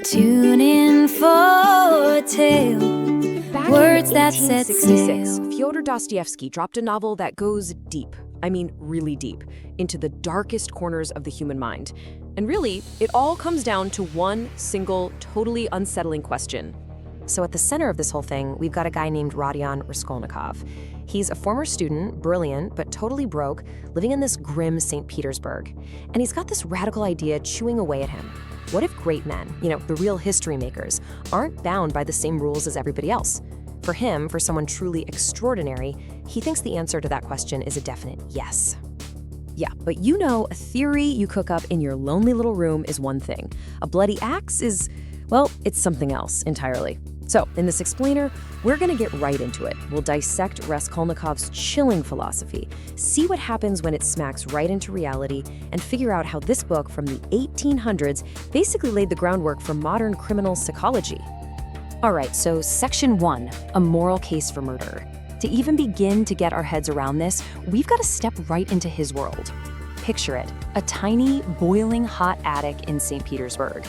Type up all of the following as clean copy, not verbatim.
Tune in for a tale. Back Words in that set 1866, sail. Fyodor Dostoevsky dropped a novel that goes deep, I mean really deep, into the darkest corners of the human mind. And really, it all comes down to one single, totally unsettling question. So at the center of this whole thing, we've got a guy named Rodion Raskolnikov. He's a former student, brilliant, but totally broke, living in this grim St. Petersburg. And he's got this radical idea chewing away at him. What if great men, the real history makers, aren't bound by the same rules as everybody else? For him, for someone truly extraordinary, he thinks the answer to that question is a definite yes. Yeah, but a theory you cook up in your lonely little room is one thing. A bloody axe is, well, it's something else entirely. So, in this explainer, we're going to get right into it. We'll dissect Raskolnikov's chilling philosophy, see what happens when it smacks right into reality, and figure out how this book from the 1800s basically laid the groundwork for modern criminal psychology. All right, so Section 1, a moral case for murder. To even begin to get our heads around this, we've got to step right into his world. Picture it, a tiny, boiling hot attic in St. Petersburg.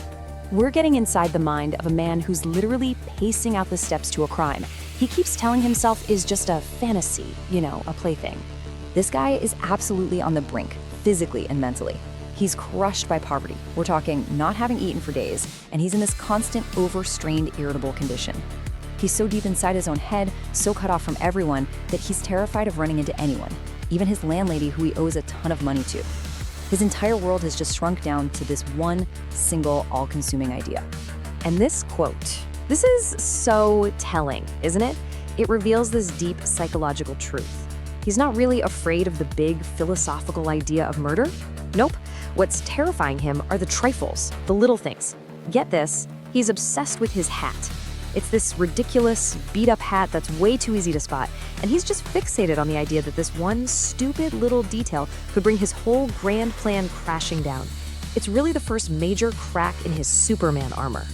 We're getting inside the mind of a man who's literally pacing out the steps to a crime he keeps telling himself is just a fantasy, a plaything. This guy is absolutely on the brink, physically and mentally. He's crushed by poverty. We're talking not having eaten for days, and he's in this constant, overstrained, irritable condition. He's so deep inside his own head, so cut off from everyone, that he's terrified of running into anyone, even his landlady who he owes a ton of money to. His entire world has just shrunk down to this one single, all-consuming idea. And this quote, this is so telling, isn't it? It reveals this deep psychological truth. He's not really afraid of the big philosophical idea of murder. Nope. What's terrifying him are the trifles, the little things. Get this, he's obsessed with his hat. It's this ridiculous, beat-up hat that's way too easy to spot, and he's just fixated on the idea that this one stupid little detail could bring his whole grand plan crashing down. It's really the first major crack in his Superman armor.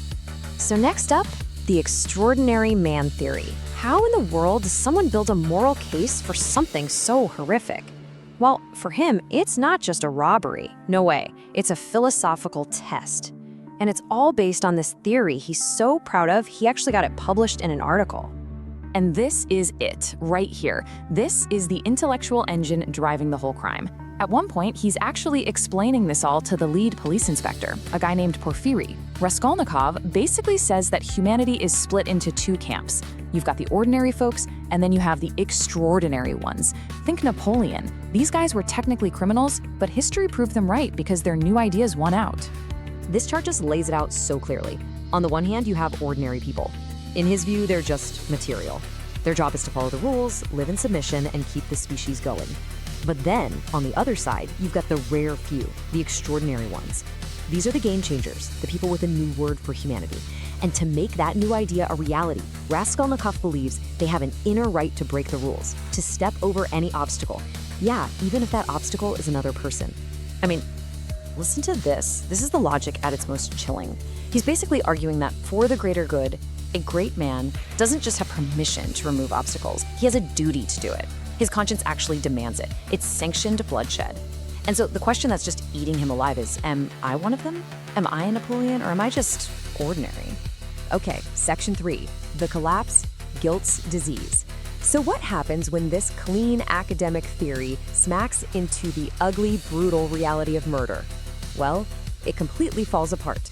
So next up, the extraordinary man theory. How in the world does someone build a moral case for something so horrific? Well, for him, it's not just a robbery. No way. It's a philosophical test. And it's all based on this theory he's so proud of, he actually got it published in an article. And this is it, right here. This is the intellectual engine driving the whole crime. At one point, he's actually explaining this all to the lead police inspector, a guy named Porfiry. Raskolnikov basically says that humanity is split into two camps. You've got the ordinary folks, and then you have the extraordinary ones. Think Napoleon. These guys were technically criminals, but history proved them right because their new ideas won out. This chart just lays it out so clearly. On the one hand, you have ordinary people. In his view, they're just material. Their job is to follow the rules, live in submission, and keep the species going. But then, on the other side, you've got the rare few, the extraordinary ones. These are the game changers, the people with a new word for humanity. And to make that new idea a reality, Raskolnikov believes they have an inner right to break the rules, to step over any obstacle. Yeah, even if that obstacle is another person. Listen to this. This is the logic at its most chilling. He's basically arguing that for the greater good, a great man doesn't just have permission to remove obstacles. He has a duty to do it. His conscience actually demands it. It's sanctioned bloodshed. And so the question that's just eating him alive is, am I one of them? Am I a Napoleon, or am I just ordinary? Okay, Section 3, the collapse, guilt's disease. So what happens when this clean academic theory smacks into the ugly, brutal reality of murder? Well, it completely falls apart.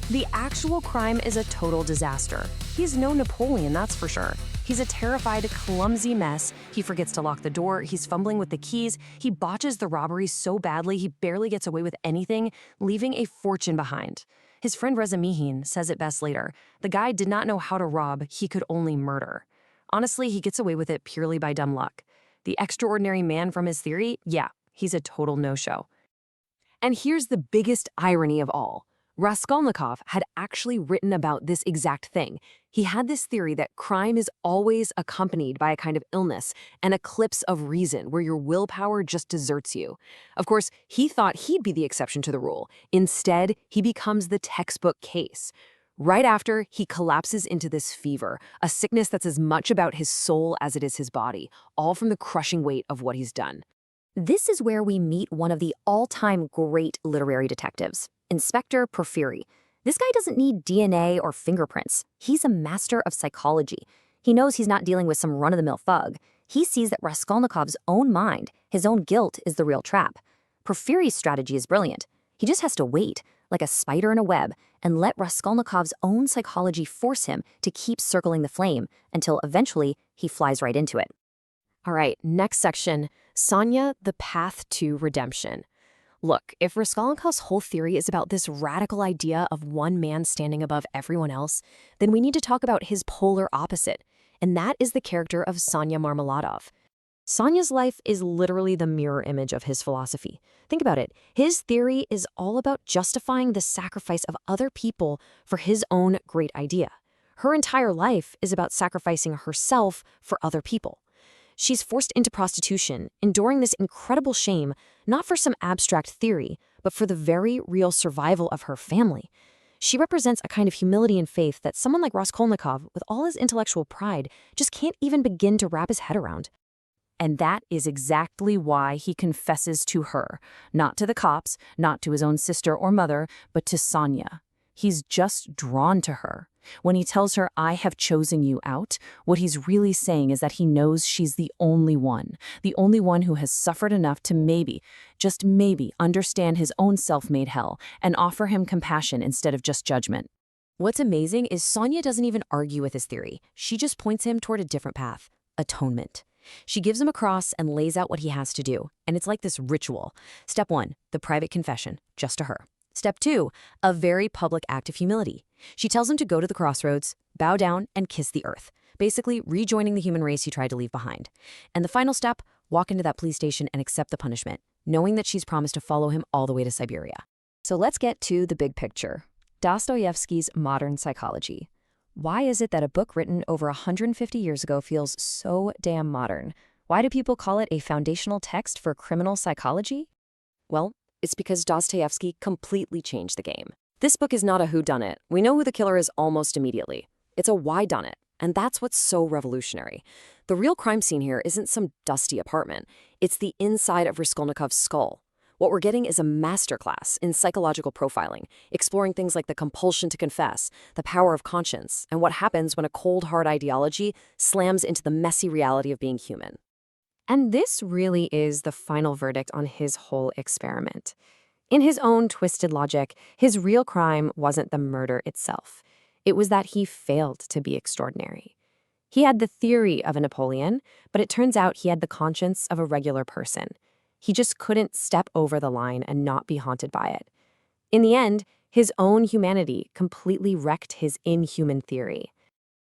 The actual crime is a total disaster. He's no Napoleon, that's for sure. He's a terrified, clumsy mess. He forgets to lock the door, he's fumbling with the keys, he botches the robbery so badly he barely gets away with anything, leaving a fortune behind. His friend Razumihin says it best later. The guy did not know how to rob, he could only murder. Honestly, he gets away with it purely by dumb luck. The extraordinary man from his theory, yeah, he's a total no-show. And here's the biggest irony of all. Raskolnikov had actually written about this exact thing. He had this theory that crime is always accompanied by a kind of illness, an eclipse of reason where your willpower just deserts you. Of course, he thought he'd be the exception to the rule. Instead, he becomes the textbook case. Right after, he collapses into this fever, a sickness that's as much about his soul as it is his body, all from the crushing weight of what he's done. This is where we meet one of the all-time great literary detectives, Inspector Porfiry. This guy doesn't need DNA or fingerprints. He's a master of psychology. He knows he's not dealing with some run-of-the-mill thug. He sees that Raskolnikov's own mind, his own guilt, is the real trap. Porfiry's strategy is brilliant. He just has to wait, like a spider in a web, and let Raskolnikov's own psychology force him to keep circling the flame until eventually he flies right into it. All right, next section, Sonya, the path to redemption. Look, if Raskolnikov's whole theory is about this radical idea of one man standing above everyone else, then we need to talk about his polar opposite, and that is the character of Sonya Marmeladov. Sonya's life is literally the mirror image of his philosophy. Think about it. His theory is all about justifying the sacrifice of other people for his own great idea. Her entire life is about sacrificing herself for other people. She's forced into prostitution, enduring this incredible shame, not for some abstract theory, but for the very real survival of her family. She represents a kind of humility and faith that someone like Raskolnikov, with all his intellectual pride, just can't even begin to wrap his head around. And that is exactly why he confesses to her, not to the cops, not to his own sister or mother, but to Sonya. He's just drawn to her. When he tells her, "I have chosen you out," what he's really saying is that he knows she's the only one who has suffered enough to maybe, just maybe, understand his own self-made hell and offer him compassion instead of just judgment. What's amazing is Sonya doesn't even argue with his theory. She just points him toward a different path, atonement. She gives him a cross and lays out what he has to do, and it's like this ritual. Step 1, the private confession, just to her. Step 2, a very public act of humility. She tells him to go to the crossroads, bow down, and kiss the earth, basically rejoining the human race he tried to leave behind. And the final step, walk into that police station and accept the punishment, knowing that she's promised to follow him all the way to Siberia. So let's get to the big picture. Dostoevsky's modern psychology. Why is it that a book written over 150 years ago feels so damn modern? Why do people call it a foundational text for criminal psychology? Well, it's because Dostoevsky completely changed the game. This book is not a whodunit. We know who the killer is almost immediately. It's a whydunit, and that's what's so revolutionary. The real crime scene here isn't some dusty apartment. It's the inside of Raskolnikov's skull. What we're getting is a masterclass in psychological profiling, exploring things like the compulsion to confess, the power of conscience, and what happens when a cold, hard ideology slams into the messy reality of being human. And this really is the final verdict on his whole experiment. In his own twisted logic, his real crime wasn't the murder itself. It was that he failed to be extraordinary. He had the theory of a Napoleon, but it turns out he had the conscience of a regular person. He just couldn't step over the line and not be haunted by it. In the end, his own humanity completely wrecked his inhuman theory.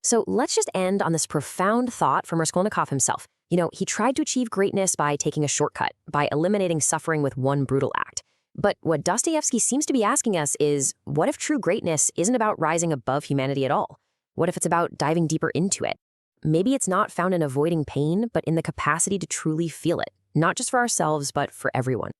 So let's just end on this profound thought from Raskolnikov himself. He tried to achieve greatness by taking a shortcut, by eliminating suffering with one brutal act. But what Dostoevsky seems to be asking us is, what if true greatness isn't about rising above humanity at all? What if it's about diving deeper into it? Maybe it's not found in avoiding pain, but in the capacity to truly feel it, not just for ourselves, but for everyone.